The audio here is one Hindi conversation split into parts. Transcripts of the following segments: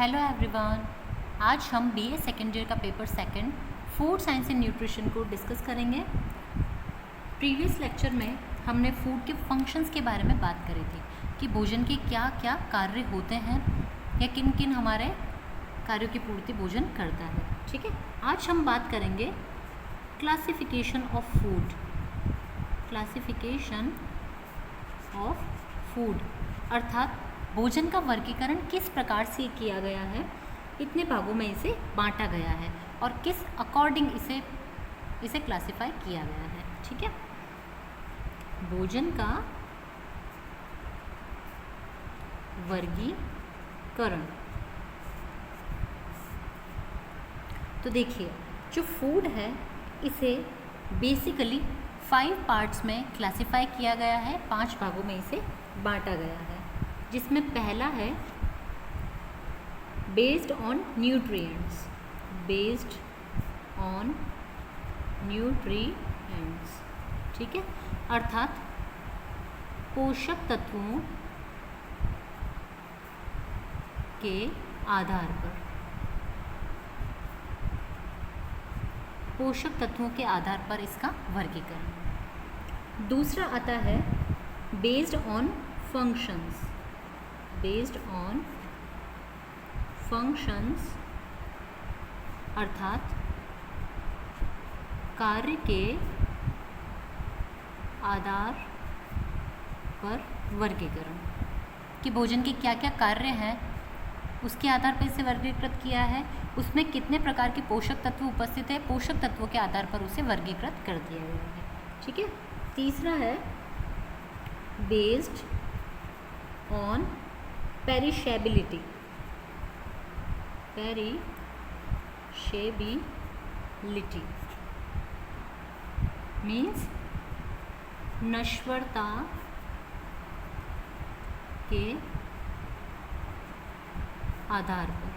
Hello everyone. आज हम बीए सेकेंड ईयर का paper second food science and nutrition को डिस्कस करेंगे। प्रीवियस लेक्चर में हमने फूड के फंक्शंस के बारे में बात करी थी कि भोजन के क्या क्या कार्य होते हैं या किन किन हमारे कार्यों की पूर्ति भोजन करता है। ठीक है, आज हम बात करेंगे classification of food. Classification of food अर्थात भोजन का वर्गीकरण किस प्रकार से किया गया है, इतने भागों में इसे बांटा गया है और किस अकॉर्डिंग इसे क्लासिफाई किया गया है। ठीक है, भोजन का वर्गीकरण। तो देखिए, जो फूड है इसे बेसिकली 5 पार्ट्स में क्लासिफाई किया गया है, 5 भागों में इसे बांटा गया है, जिसमें पहला है based on nutrients. Based on nutrients, ठीक है, अर्थात पोषक तत्वों के आधार पर। पोषक तत्वों के आधार पर इसका वर्गीकरण। दूसरा आता है based on functions. Based on functions अर्थात कार्य के आधार पर वर्गीकरण, कि भोजन के क्या क्या कार्य हैं उसके आधार पर इसे वर्गीकृत किया है, उसमें कितने प्रकार के पोषक तत्व उपस्थित है, पोषक तत्वों के आधार पर उसे वर्गीकृत कर दिया गया है। ठीक है, तीसरा है based on perishability. Perishability means नश्वरता के आधार पर,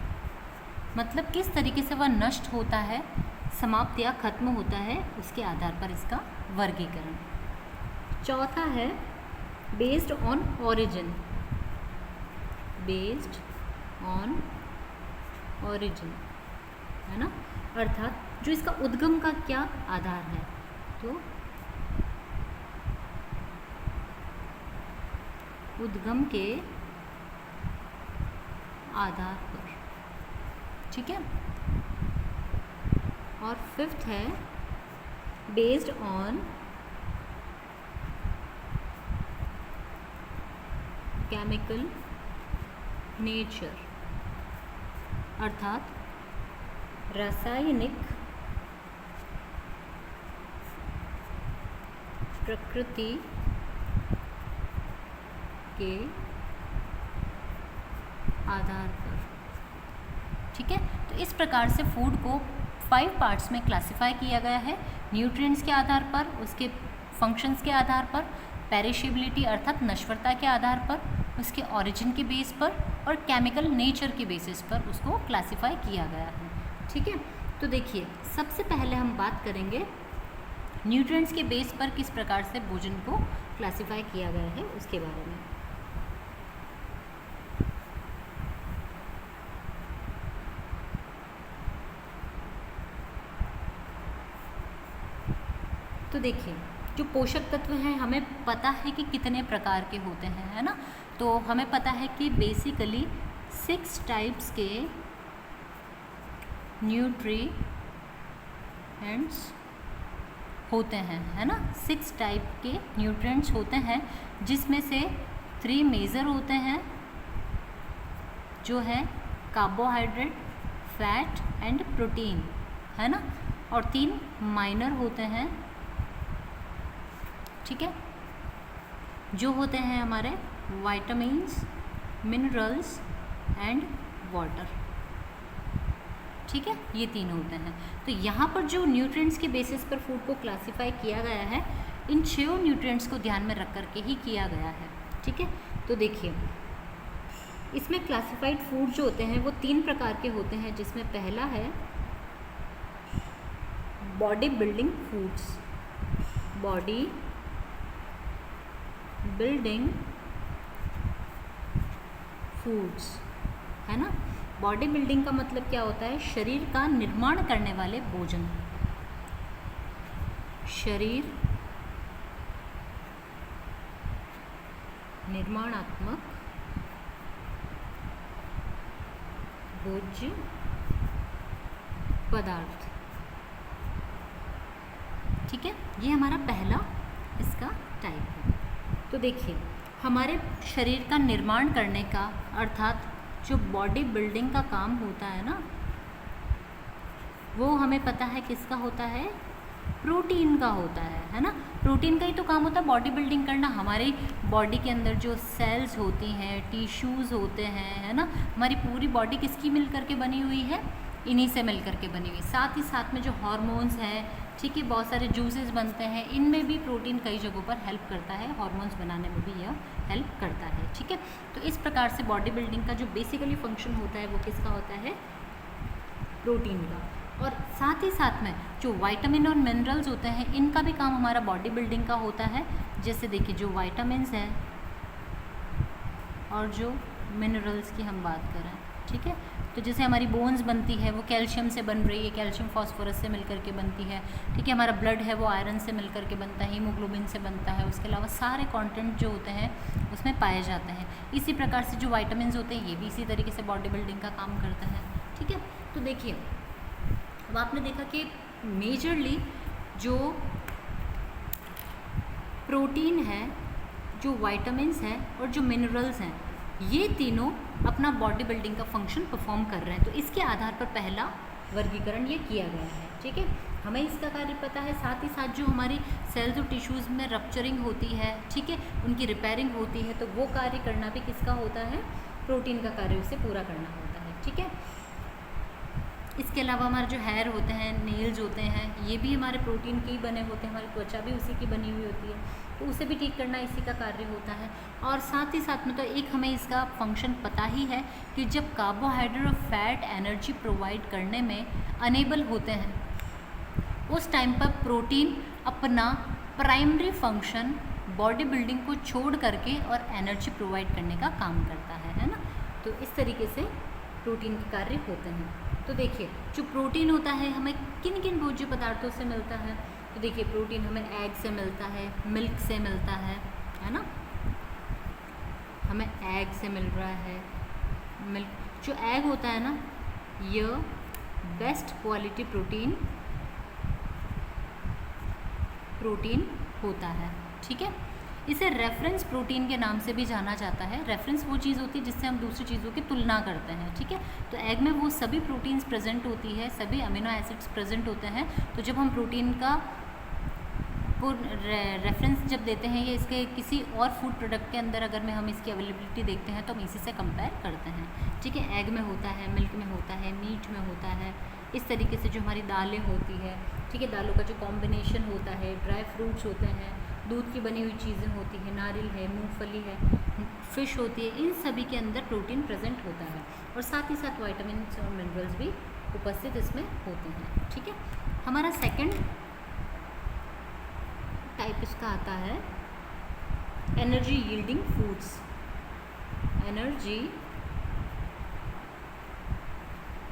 मतलब किस तरीके से वह नष्ट होता है, समाप्त या खत्म होता है, उसके आधार पर इसका वर्गीकरण। चौथा है based on origin. Based on origin, है ना, अर्थात जो इसका उद्गम का क्या आधार है, तो उद्गम के आधार पर। ठीक है, और फिफ्थ है बेस्ड ऑन केमिकल नेचर, अर्थात रासायनिक प्रकृति के आधार पर। ठीक है, तो इस प्रकार से फूड को 5 पार्ट्स में क्लासिफाई किया गया है, न्यूट्रिएंट्स के आधार पर, उसके फंक्शंस के आधार पर, पेरिशेबिलिटी अर्थात नश्वरता के आधार पर, उसके ओरिजिन के बेस पर और केमिकल नेचर के बेसिस पर उसको क्लासिफाई किया गया है। ठीक है, तो देखिए, सबसे पहले हम बात करेंगे न्यूट्रिएंट्स के बेस पर किस प्रकार से भोजन को क्लासिफाई किया गया है उसके बारे में। तो देखिए, जो पोषक तत्व हैं हमें पता है कि कितने प्रकार के होते हैं, है ना, तो हमें पता है कि बेसिकली 6 टाइप्स के न्यूट्रिएंट्स होते हैं, है ना, 6 टाइप के न्यूट्रिएंट्स होते हैं, जिसमें से 3 मेजर होते हैं, जो है कार्बोहाइड्रेट, फैट एंड प्रोटीन, है ना, और 3 माइनर होते हैं। ठीक है, जो होते हैं हमारे विटामिन्स, मिनरल्स एंड वाटर। ठीक है, ये 3 होते हैं। तो यहाँ पर जो न्यूट्रिएंट्स के बेसिस पर फूड को क्लासिफाई किया गया है, इन 6 न्यूट्रिएंट्स को ध्यान में रख करके ही किया गया है। ठीक है, तो देखिए, इसमें क्लासिफाइड फूड जो होते हैं वो 3 प्रकार के होते हैं, जिसमें पहला है body building foods. Body building foods, है ना, बॉडी बिल्डिंग का मतलब क्या होता है? शरीर का निर्माण करने वाले भोजन, शरीर निर्माणात्मक भोज्य पदार्थ। ठीक है, ये हमारा पहला इसका टाइप है। तो देखिए, हमारे शरीर का निर्माण करने का अर्थात जो बॉडी बिल्डिंग का काम होता है ना, वो हमें पता है किसका होता है? प्रोटीन का होता है ना। प्रोटीन का ही तो काम होता है बॉडी बिल्डिंग करना। हमारी बॉडी के अंदर जो सेल्स होती हैं, टिश्यूज़ होते हैं, है ना, हमारी पूरी बॉडी किसकी मिल करके बनी हुई है? इन्हीं से मिल करके बनी हुई। साथ ही साथ में जो हार्मोन्स हैं, ठीक है, बहुत सारे जूसेस बनते हैं, इनमें भी प्रोटीन कई जगहों पर हेल्प करता है, हार्मोन्स बनाने में भी यह हेल्प करता है। ठीक है, तो इस प्रकार से बॉडी बिल्डिंग का जो बेसिकली फंक्शन होता है वो किसका होता है? प्रोटीन का। और साथ ही साथ में जो विटामिन और मिनरल्स होते हैं, इनका भी काम हमारा बॉडी बिल्डिंग का होता है। जैसे देखिए, जो विटामिन्स हैं और जो मिनरल्स की हम बात करें, ठीक है, तो जैसे हमारी बोन्स बनती है वो कैल्शियम से बन रही है, कैल्शियम फास्फोरस से मिलकर के बनती है। ठीक है, हमारा ब्लड है वो आयरन से मिलकर के बनता है, हीमोग्लोबिन से बनता है। उसके अलावा सारे कंटेंट जो होते हैं उसमें पाए जाते हैं। इसी प्रकार से जो विटामिन्स होते हैं ये भी इसी तरीके से बॉडी बिल्डिंग का काम करता है। ठीक है, तो देखिए, अब आपने देखा कि मेजरली जो प्रोटीन है, जो विटामिन्स हैं और जो मिनरल्स हैं, ये तीनों अपना बॉडी बिल्डिंग का फंक्शन परफॉर्म कर रहे हैं। तो इसके आधार पर पहला वर्गीकरण ये किया गया है। ठीक है, हमें इसका कार्य पता है। साथ ही साथ जो हमारी सेल्स और टिश्यूज़ में रप्चरिंग होती है, ठीक है, उनकी रिपेयरिंग होती है, तो वो कार्य करना भी किसका होता है? प्रोटीन का कार्य उसे पूरा करना होता है। ठीक है, इसके अलावा हमारे जो हेयर होते हैं, नेल्स होते हैं, ये भी हमारे प्रोटीन के ही बने होते हैं। हमारी त्वचा भी उसी की बनी हुई होती है, तो उसे भी ठीक करना इसी का कार्य होता है। और साथ ही साथ में तो एक हमें इसका फंक्शन पता ही है कि जब कार्बोहाइड्रेट और फैट एनर्जी प्रोवाइड करने में अनेबल होते हैं, उस टाइम पर प्रोटीन अपना प्राइमरी फंक्शन बॉडी बिल्डिंग को छोड़ करके और एनर्जी प्रोवाइड करने का काम करता है ना। तो इस तरीके से प्रोटीन के कार्य होते हैं। तो देखिए, जो प्रोटीन होता है हमें किन किन भोज्य पदार्थों से मिलता है? तो देखिए, प्रोटीन हमें एग से मिलता है, मिल्क से मिलता है ना, हमें एग से मिल रहा है। मिल्क जो एग होता है ना, यह बेस्ट क्वालिटी प्रोटीन होता है। ठीक है, इसे रेफरेंस प्रोटीन के नाम से भी जाना जाता है। रेफरेंस वो चीज़ होती है जिससे हम दूसरी चीज़ों की तुलना करते हैं। ठीक है, तो एग में वो सभी प्रोटीन्स प्रेजेंट होती है, सभी अमीनो एसिड्स प्रेजेंट होते हैं। तो जब हम प्रोटीन का को रेफरेंस जब देते हैं या इसके किसी और फूड प्रोडक्ट के अंदर अगर में हम इसकी अवेलेबिलिटी देखते हैं तो हम इसी से कंपेयर करते हैं। ठीक है, एग में होता है, मिल्क में होता है, मीट में होता है। इस तरीके से जो हमारी दालें होती है, ठीक है, दालों का जो कॉम्बिनेशन होता है, ड्राई फ्रूट्स होते हैं, दूध की बनी हुई चीज़ें होती हैं, नारियल है, मूंगफली है, फिश होती है, इन सभी के अंदर प्रोटीन प्रेजेंट होता है। और साथ ही साथ विटामिन और मिनरल्स भी उपस्थित इसमें होते हैं। ठीक है, हमारा सेकंड टाइप इसका आता है energy yielding foods. Energy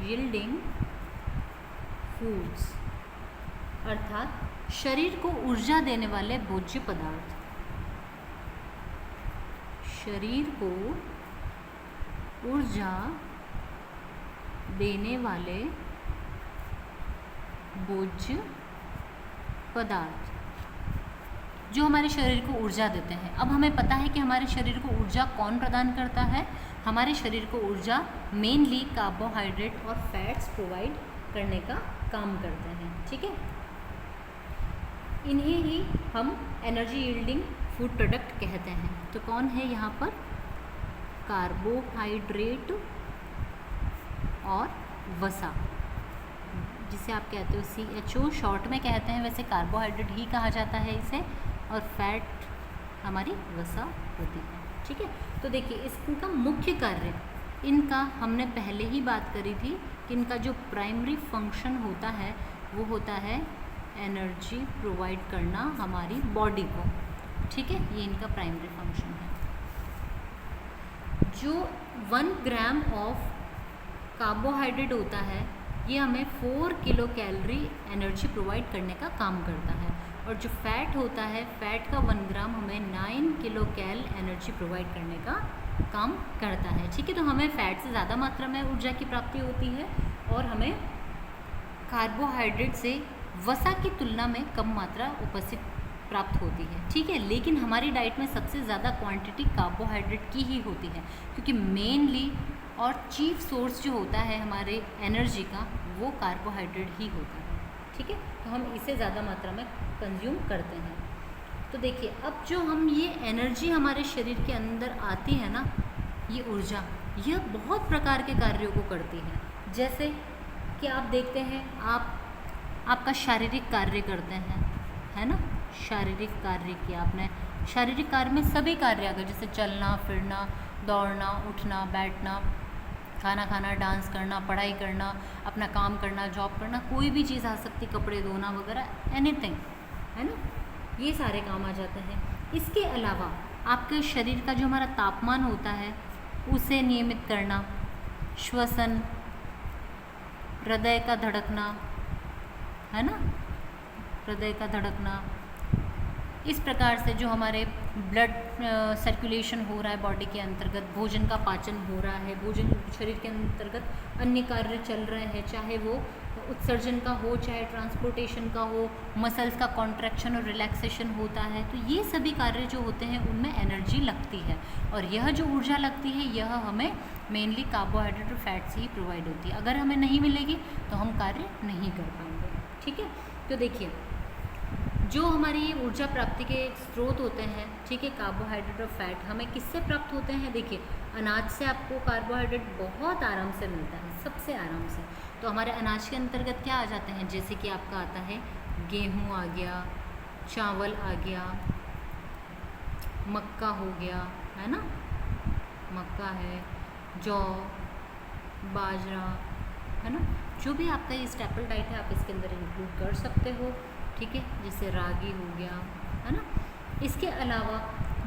yielding foods अर्थात शरीर को ऊर्जा देने वाले भोज्य पदार्थ। शरीर को ऊर्जा देने वाले भोज्य पदार्थ जो हमारे शरीर को ऊर्जा देते हैं। अब हमें पता है कि हमारे शरीर को ऊर्जा कौन प्रदान करता है? हमारे शरीर को ऊर्जा मेनली कार्बोहाइड्रेट और फैट्स प्रोवाइड करने का काम करते हैं। ठीक है, इन्हें ही हम एनर्जी यील्डिंग फूड प्रोडक्ट कहते हैं। तो कौन है यहाँ पर? कार्बोहाइड्रेट और वसा, जिसे आप कहते हो CHO शॉर्ट में कहते हैं, वैसे कार्बोहाइड्रेट ही कहा जाता है इसे, और फैट हमारी वसा होती है। ठीक है, तो देखिए इसका मुख्य कार्य, इनका हमने पहले ही बात करी थी कि इनका जो प्राइमरी फंक्शन होता है वो होता है एनर्जी प्रोवाइड करना हमारी बॉडी को। ठीक है, ये इनका प्राइमरी फंक्शन है। जो 1 ग्राम ऑफ कार्बोहाइड्रेट होता है ये हमें 4 किलो कैलोरी एनर्जी प्रोवाइड करने का काम करता है, और जो फैट होता है, फैट का 1 ग्राम हमें 9 किलो कैल एनर्जी प्रोवाइड करने का काम करता है। ठीक है, तो हमें फैट से ज़्यादा मात्रा में ऊर्जा की प्राप्ति होती है और हमें कार्बोहाइड्रेट से वसा की तुलना में कम मात्रा उपस्थित प्राप्त होती है। ठीक है, लेकिन हमारी डाइट में सबसे ज़्यादा क्वांटिटी कार्बोहाइड्रेट की ही होती है, क्योंकि मेनली और चीफ सोर्स जो होता है हमारे एनर्जी का वो कार्बोहाइड्रेट ही होता है। ठीक है, तो हम इसे ज़्यादा मात्रा में कंज्यूम करते हैं। तो देखिए, अब जो हम ये एनर्जी हमारे शरीर के अंदर आती है ना, ये ऊर्जा, यह बहुत प्रकार के कार्यों को करती है। जैसे कि आप देखते हैं, आपका शारीरिक कार्य करते हैं, है ना, शारीरिक कार्य किया आपने, शारीरिक कार्य में सभी कार्य आ गए, जैसे चलना फिरना, दौड़ना, उठना, बैठना, खाना खाना, डांस करना, पढ़ाई करना, अपना काम करना, जॉब करना, कोई भी चीज़ आ सकती, कपड़े धोना वगैरह, एनीथिंग, है ना, ये सारे काम आ जाते हैं। इसके अलावा आपके शरीर का जो हमारा तापमान होता है उसे नियमित करना, श्वसन, हृदय का धड़कना, है ना, हृदय का धड़कना, इस प्रकार से जो हमारे ब्लड सर्कुलेशन हो रहा है बॉडी के अंतर्गत, भोजन का पाचन हो रहा है, भोजन शरीर के अंतर्गत अन्य कार्य चल रहे हैं, चाहे वो उत्सर्जन का हो, चाहे ट्रांसपोर्टेशन का हो, मसल्स का कॉन्ट्रैक्शन और रिलैक्सेशन होता है, तो ये सभी कार्य जो होते हैं उनमें एनर्जी लगती है, और यह जो ऊर्जा लगती है यह हमें मेनली कार्बोहाइड्रेट और फैट से ही प्रोवाइड होती है। अगर हमें नहीं मिलेगी तो हम कार्य नहीं कर पाएंगे। ठीक है, तो देखिए, जो हमारी ये ऊर्जा प्राप्ति के स्रोत होते हैं, ठीक है, कार्बोहाइड्रेट और फैट हमें किससे प्राप्त होते हैं? देखिए, अनाज से आपको कार्बोहाइड्रेट बहुत आराम से मिलता है, सबसे आराम से। तो हमारे अनाज के अंतर्गत क्या आ जाते हैं? जैसे कि आपका आता है गेहूँ आ गया, चावल आ गया, मक्का हो गया, है ना, मक्का है, जौ, बाजरा, है ना, जो भी आपका ये स्टेपल डाइट है आप इसके अंदर इंक्लूड कर सकते हो। ठीक है, जैसे रागी हो गया, है ना। इसके अलावा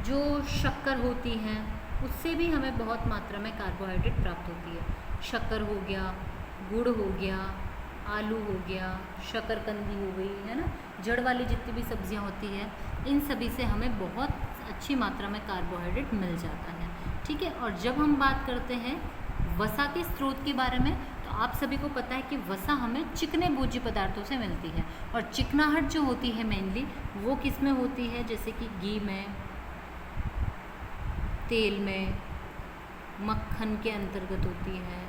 जो शक्कर होती है उससे भी हमें बहुत मात्रा में कार्बोहाइड्रेट प्राप्त होती है। शक्कर हो गया, गुड़ हो गया, आलू हो गया, शकरकंदी हो गई, है ना, जड़ वाली जितनी भी सब्जियां होती है, इन सभी से हमें बहुत अच्छी मात्रा में कार्बोहाइड्रेट मिल जाता है। ठीक है, और जब हम बात करते हैं वसा के स्रोत के बारे में, तो आप सभी को पता है कि वसा हमें चिकने भोज्य पदार्थों से मिलती है, और चिकनाहट जो होती है मेनली वो किस में होती है? जैसे कि घी में, तेल में, मक्खन के अंतर्गत होती है,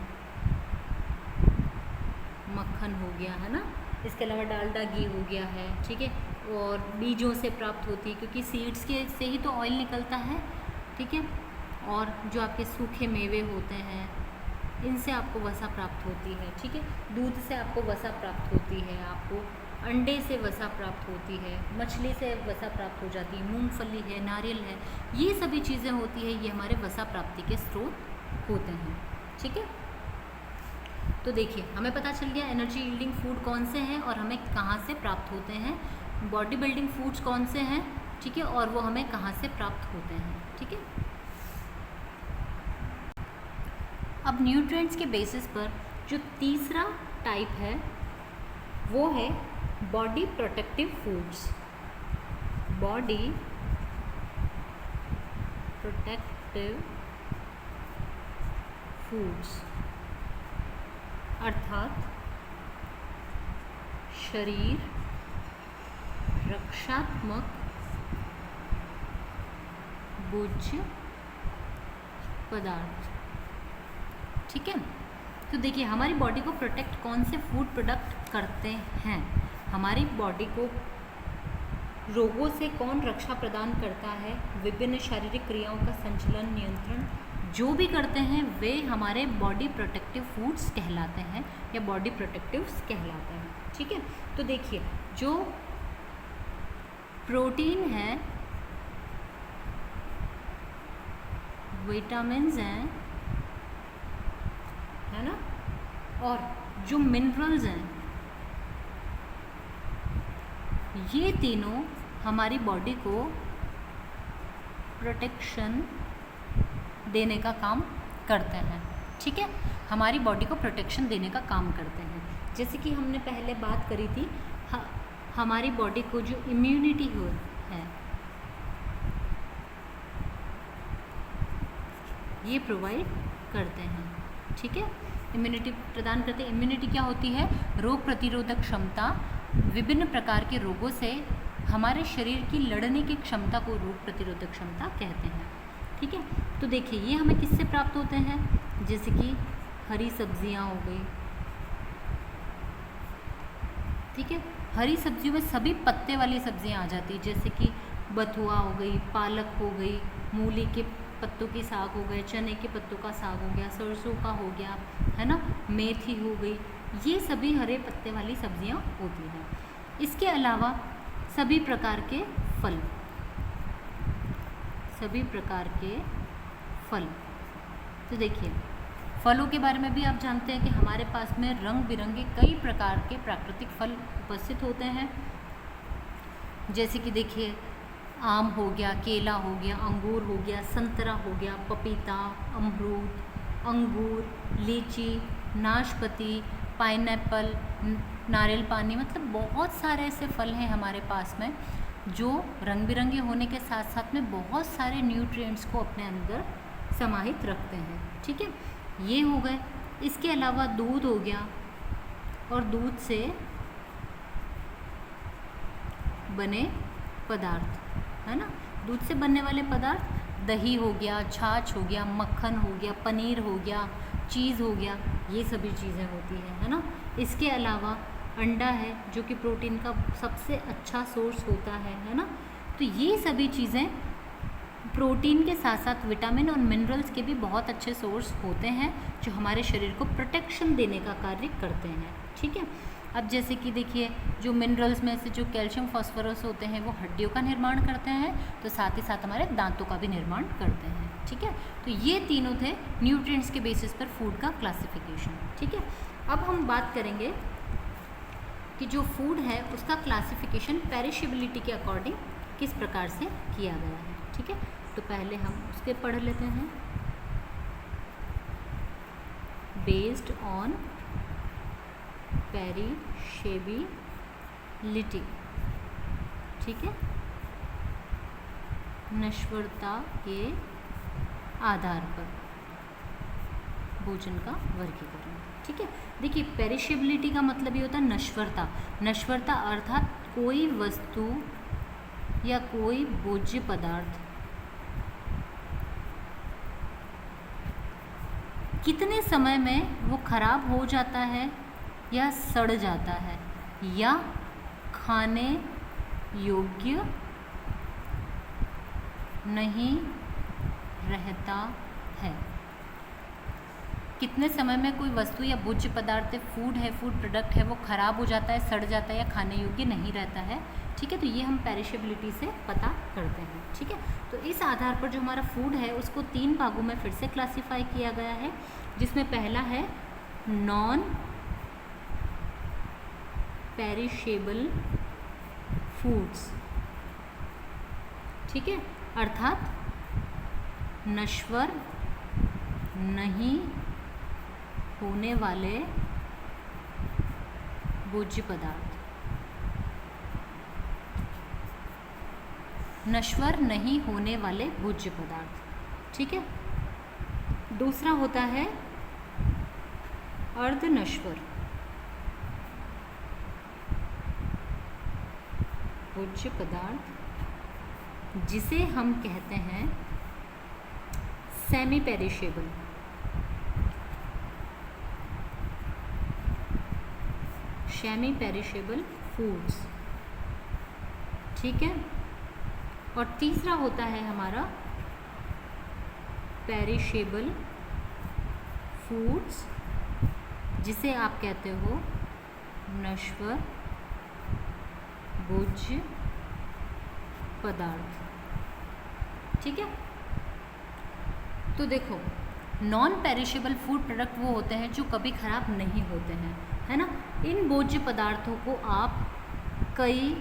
मक्खन हो गया, है ना। इसके अलावा डालडा घी हो गया है, ठीक है, और बीजों से प्राप्त होती है, क्योंकि सीड्स के से ही तो ऑयल निकलता है। ठीक है, और जो आपके सूखे मेवे होते हैं इनसे आपको वसा प्राप्त होती है। ठीक है, दूध से आपको वसा प्राप्त होती है, आपको अंडे से वसा प्राप्त होती है, मछली से वसा प्राप्त हो जाती है, मूंगफली है, नारियल है, ये सभी चीज़ें होती है, ये हमारे वसा प्राप्ति के स्रोत होते हैं। ठीक है, तो देखिए, हमें पता चल गया एनर्जी यील्डिंग फूड कौन से हैं और हमें कहाँ से प्राप्त होते हैं, बॉडी बिल्डिंग फूड्स कौन से हैं, ठीक है, और वो हमें कहाँ से प्राप्त होते हैं। ठीक है, अब न्यूट्रिएंट्स के बेसिस पर जो तीसरा टाइप है वो है body protective foods. Body protective foods अर्थात शरीर रक्षात्मक भोज्य पदार्थ। ठीक है, तो देखिए, हमारी बॉडी को प्रोटेक्ट कौन से फूड प्रोडक्ट करते हैं? हमारी बॉडी को रोगों से कौन रक्षा प्रदान करता है? विभिन्न शारीरिक क्रियाओं का संचालन, नियंत्रण जो भी करते हैं वे हमारे बॉडी प्रोटेक्टिव फूड्स कहलाते हैं या बॉडी प्रोटेक्टिव्स कहलाते हैं। ठीक है, तो देखिए, जो प्रोटीन है, विटामिन्स हैं, है ना, और जो मिनरल्स हैं, ये तीनों हमारी बॉडी को प्रोटेक्शन देने का काम करते हैं। ठीक है, हमारी बॉडी को प्रोटेक्शन देने का काम करते हैं। जैसे कि हमने पहले बात करी थी, हमारी बॉडी को जो इम्यूनिटी है ये प्रोवाइड करते हैं। ठीक है, इम्यूनिटी प्रदान करते हैं। इम्यूनिटी क्या होती है? रोग प्रतिरोधक क्षमता। विभिन्न प्रकार के रोगों से हमारे शरीर की लड़ने की क्षमता को रोग प्रतिरोधक क्षमता कहते हैं। ठीक है, तो देखिए ये हमें किससे प्राप्त होते हैं? जैसे कि हरी सब्जियां हो गई। ठीक है, हरी सब्जियों में सभी पत्ते वाली सब्जियां आ जाती, जैसे कि बथुआ हो गई, पालक हो गई, मूली के पत्तों की साग हो गए, चने के पत्तों का साग हो गया, सरसों का हो गया, है ना, मेथी हो गई, ये सभी हरे पत्ते वाली सब्जियां होती हैं। इसके अलावा सभी प्रकार के फल, सभी प्रकार के फल। तो देखिए फलों के बारे में भी आप जानते हैं कि हमारे पास में रंग बिरंगे कई प्रकार के प्राकृतिक फल उपस्थित होते हैं। जैसे कि देखिए आम हो गया, केला हो गया, अंगूर हो गया, संतरा हो गया, पपीता, अमरूद, अंगूर, लीची, नाशपाती, पाइनएप्पल, नारियल पानी, मतलब बहुत सारे ऐसे फल हैं हमारे पास में जो रंग बिरंगे होने के साथ साथ में बहुत सारे न्यूट्रिएंट्स को अपने अंदर समाहित रखते हैं। ठीक है, ये हो गए। इसके अलावा दूध हो गया, और दूध से बने पदार्थ, है ना, दूध से बनने वाले पदार्थ, दही हो गया, छाछ हो गया, मक्खन हो गया, पनीर हो गया, चीज़ हो गया, ये सभी चीज़ें होती हैं, है ना। इसके अलावा अंडा है जो कि प्रोटीन का सबसे अच्छा सोर्स होता है ना। तो ये सभी चीज़ें प्रोटीन के साथ साथ विटामिन और मिनरल्स के भी बहुत अच्छे सोर्स होते हैं जो हमारे शरीर को प्रोटेक्शन देने का कार्य करते हैं। ठीक है, अब जैसे कि देखिए जो मिनरल्स में से जो कैल्शियम फॉस्फोरस होते हैं वो हड्डियों का निर्माण करते हैं, तो साथ ही साथ हमारे दांतों का भी निर्माण करते हैं। ठीक है, तो ये तीनों थे न्यूट्रिएंट्स के बेसिस पर फूड का क्लासिफिकेशन। ठीक है, अब हम बात करेंगे कि जो फूड है उसका क्लासिफिकेशन पेरिशेबिलिटी के अकॉर्डिंग किस प्रकार से किया गया है। ठीक है, तो पहले हम उसके पढ़ लेते हैं। बेस्ड ऑन पेरिशेबिलिटी, ठीक है, नश्वरता के आधार पर भोजन का वर्गीकरण। ठीक है, देखिए पेरिशेबिलिटी का मतलब ये होता है नश्वरता। नश्वरता अर्थात कोई वस्तु या कोई भोज्य पदार्थ कितने समय में वो खराब हो जाता है या सड़ जाता है या खाने योग्य नहीं रहता है। कितने समय में कोई वस्तु या भोज्य पदार्थ फूड है, फूड प्रोडक्ट है, वो ख़राब हो जाता है, सड़ जाता है या खाने योग्य नहीं रहता है। ठीक है, तो ये हम पेरिशेबिलिटी से पता करते हैं। ठीक है, तो इस आधार पर जो हमारा फूड है उसको 3 भागों में फिर से क्लासिफाई किया गया है, जिसमें पहला है नॉन पेरिशेबल फूड्स। ठीक है, अर्थात नश्वर नहीं होने वाले भोज्य पदार्थ। नश्वर नहीं होने वाले भोज्य पदार्थ। ठीक है, दूसरा होता है अर्धनश्वर भोज्य पदार्थ, जिसे हम कहते हैं semi perishable. Semi perishable foods. ठीक है, और तीसरा होता है हमारा पेरिशेबल फूड्स, जिसे आप कहते हो नश्वर भोज्य पदार्थ। ठीक है, तो देखो नॉन पेरिशेबल फूड प्रोडक्ट वो होते हैं जो कभी ख़राब नहीं होते हैं, है ना। इन भोज्य पदार्थों को आप कई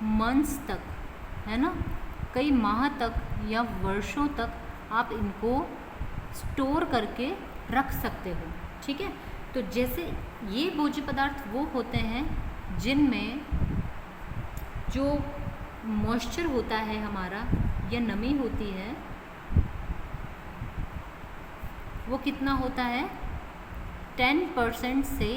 मंथ्स तक, है ना, कई माह तक या वर्षों तक आप इनको स्टोर करके रख सकते हो। ठीक है, तो जैसे ये भोज्य पदार्थ वो होते हैं जिनमें जो मॉइस्चर होता है हमारा या नमी होती है वो कितना होता है, 10% से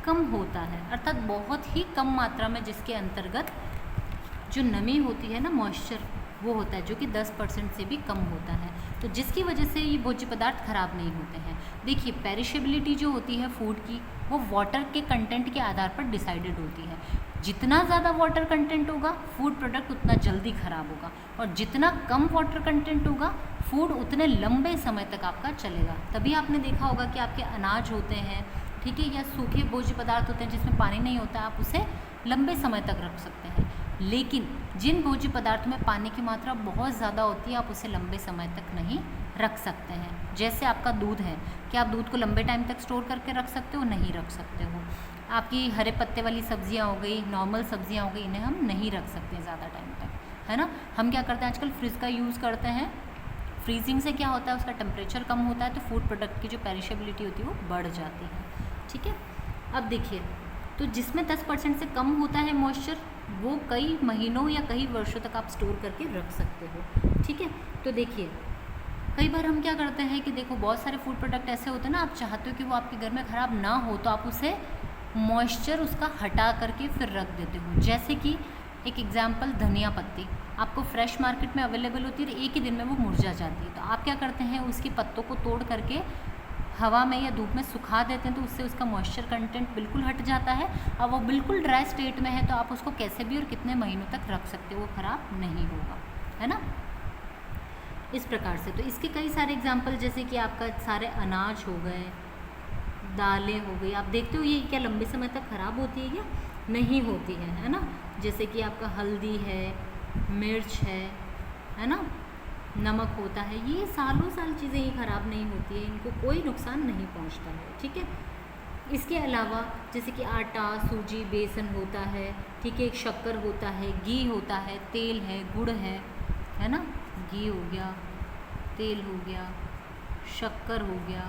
कम होता है, अर्थात बहुत ही कम मात्रा में जिसके अंतर्गत जो नमी होती है ना, मॉइस्चर, वो होता है, जो कि 10% से भी कम होता है। तो जिसकी वजह से ये भोज्य पदार्थ खराब नहीं होते हैं। देखिए, पेरिशेबिलिटी जो होती है फूड की, वो वाटर के कंटेंट के आधार पर डिसाइडेड होती है। जितना ज़्यादा वाटर कंटेंट होगा फूड प्रोडक्ट उतना जल्दी ख़राब होगा, और जितना कम वाटर कंटेंट होगा फूड उतने लंबे समय तक आपका चलेगा। तभी आपने देखा होगा कि आपके अनाज होते हैं, ठीक है, या सूखे भोज्य पदार्थ होते हैं जिसमें पानी नहीं होता, आप उसे लंबे समय तक रख सकते हैं। लेकिन जिन भोज्य पदार्थों में पानी की मात्रा बहुत ज़्यादा होती है आप उसे लंबे समय तक नहीं रख सकते हैं। जैसे आपका दूध है, क्या आप दूध को लंबे टाइम तक स्टोर करके रख सकते हो? नहीं रख सकते हो। आपकी हरे पत्ते वाली सब्जियां हो गई, नॉर्मल सब्जियां हो गई, इन्हें हम नहीं रख सकते ज़्यादा टाइम तक, है ना। हम क्या करते हैं आजकल, फ्रिज का यूज़ करते हैं। फ्रीजिंग से क्या होता है, उसका टेम्परेचर कम होता है, तो फूड प्रोडक्ट की जो पेरिशेबिलिटी होती है वो बढ़ जाती है। ठीक है, अब देखिए, तो जिसमें 10% से कम होता है मॉइस्चर, वो कई महीनों या कई वर्षों तक आप स्टोर करके रख सकते हो। ठीक है, तो देखिए, कई बार हम क्या करते हैं कि देखो, बहुत सारे फूड प्रोडक्ट ऐसे होते हैं ना, आप चाहते हो कि वो आपके घर में ख़राब ना हो, तो आप उसे मॉइस्चर उसका हटा करके फिर रख देते हो। जैसे कि एक एग्जांपल, धनिया पत्ती आपको फ्रेश मार्केट में अवेलेबल होती है, एक ही दिन में वो मुरझा जाती है, तो आप क्या करते हैं, उसकी पत्तों को तोड़ करके हवा में या धूप में सुखा देते हैं, तो उससे उसका मॉइस्चर कंटेंट बिल्कुल हट जाता है। अब वो बिल्कुल ड्राई स्टेट में है, तो आप उसको कैसे भी और कितने महीनों तक रख सकते हो, वो ख़राब नहीं होगा, है ना। इस प्रकार से तो इसके कई सारे एग्जाम्पल, जैसे कि आपका सारे अनाज हो गए, दालें हो गई, आप देखते हो ये क्या लंबे समय तक ख़राब होती है क्या? नहीं होती है ना। जैसे कि आपका हल्दी है, मिर्च है ना, नमक होता है, ये सालों साल चीज़ें ही ख़राब नहीं होती है, इनको कोई नुकसान नहीं पहुंचता है। ठीक है, इसके अलावा जैसे कि आटा, सूजी, बेसन होता है, ठीक है, शक्कर होता है, घी होता है, तेल है, गुड़ है ना, घी हो गया, तेल हो गया, शक्कर हो गया,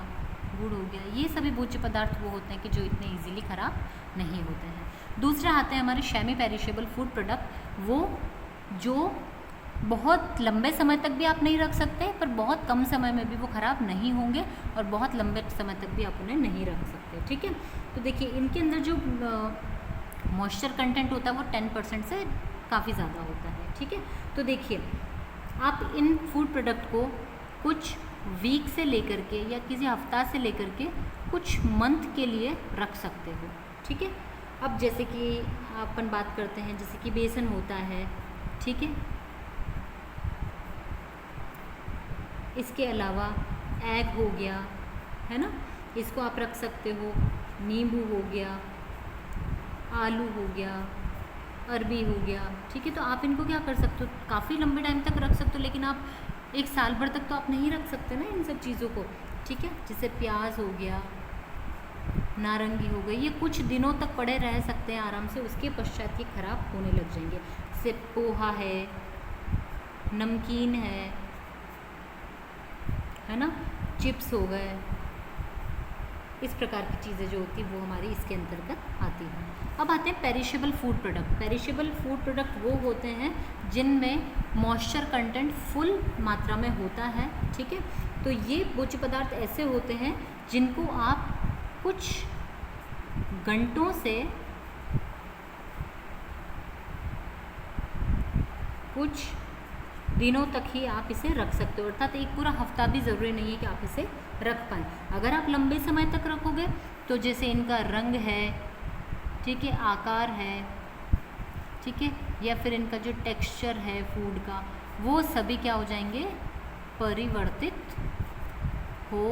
गुड़ हो गया, ये सभी भोज्य पदार्थ वो होते हैं कि जो इतने इजीली ख़राब नहीं होते हैं। दूसरे आते हैं हमारे सेमी पेरिशेबल फूड प्रोडक्ट, वो जो बहुत लंबे समय तक भी आप नहीं रख सकते, पर बहुत कम समय में भी वो ख़राब नहीं होंगे, और बहुत लंबे समय तक भी आप उन्हें नहीं रख सकते। ठीक है, तो देखिए, इनके अंदर जो मॉइस्चर कंटेंट होता है वो 10% से काफ़ी ज़्यादा होता है। ठीक है, तो देखिए, आप इन फूड प्रोडक्ट को कुछ वीक से लेकर के या किसी हफ्ता से लेकर के कुछ मंथ के लिए रख सकते हो। ठीक है, अब जैसे कि अपन बात करते हैं, जैसे कि बेसन होता है, ठीक है, इसके अलावा एग हो गया, है ना, इसको आप रख सकते हो, नींबू हो गया, आलू हो गया, अरबी हो गया। ठीक है, तो आप इनको क्या कर सकते हो, काफ़ी लंबे टाइम तक रख सकते हो, लेकिन आप एक साल भर तक तो आप नहीं रख सकते ना इन सब चीज़ों को। ठीक है, जैसे प्याज हो गया, नारंगी हो गई, ये कुछ दिनों तक पड़े रह सकते हैं आराम से, उसके पश्चात ये ख़राब होने लग जाएंगे। जैसे पोहा है, नमकीन है ना, चिप्स हो गए, इस प्रकार की चीज़ें जो होती है वो हमारी इसके अंतर्गत आती हैं। अब आते हैं perishable food product. Perishable food product वो होते हैं जिनमें मॉइस्चर कंटेंट फुल मात्रा में होता है। ठीक है, तो ये भोज्य पदार्थ ऐसे होते हैं जिनको आप कुछ घंटों से कुछ दिनों तक ही आप इसे रख सकते हो, अर्थात एक पूरा हफ्ता भी ज़रूरी नहीं है कि आप इसे रख पाएँ। अगर आप लंबे समय तक रखोगे तो जैसे इनका रंग है, ठीक है, आकार है, ठीक है, या फिर इनका जो टेक्सचर है फूड का, वो सभी क्या हो जाएंगे, परिवर्तित हो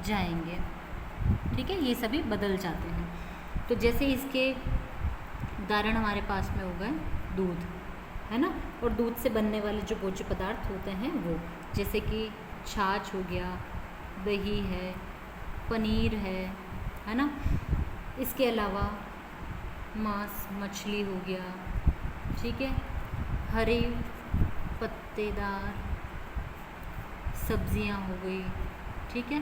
जाएंगे। ठीक है, ये सभी बदल जाते हैं। तो जैसे इसके उदाहरण हमारे पास में हो गए दूध, है ना, और दूध से बनने वाले जो भोज्य पदार्थ होते हैं वो, जैसे कि छाछ हो गया, दही है, पनीर है ना, इसके अलावा मांस, मछली हो गया, ठीक है, हरे पत्तेदार सब्जियां हो गई, ठीक है,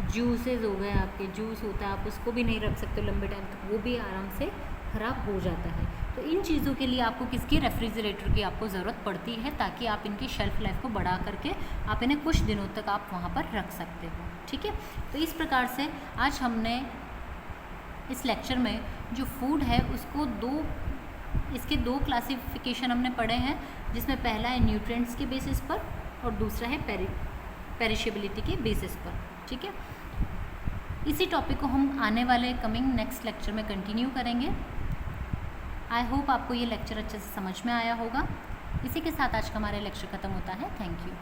जूसेस हो गए, आपके जूस होता है, आप उसको भी नहीं रख सकते लंबे टाइम तक, वो भी आराम से ख़राब हो जाता है। तो इन चीज़ों के लिए आपको किसकी, रेफ्रिजरेटर की आपको ज़रूरत पड़ती है, ताकि आप इनकी शेल्फ़ लाइफ को बढ़ा करके आप इन्हें कुछ दिनों तक आप वहाँ पर रख सकते हो, ठीक है। तो इस प्रकार से आज हमने इस लेक्चर में जो फूड है उसको इसके दो क्लासिफिकेशन हमने पढ़े हैं, जिसमें पहला है न्यूट्रिएंट्स के बेसिस पर और दूसरा है पेरिशेबिलिटी के बेसिस पर, ठीक है। इसी टॉपिक को हम आने वाले कमिंग नेक्स्ट लेक्चर में कंटिन्यू करेंगे। आई होप आपको ये लेक्चर अच्छे से समझ में आया होगा। इसी के साथ आज का हमारा लेक्चर ख़त्म होता है। Thank you.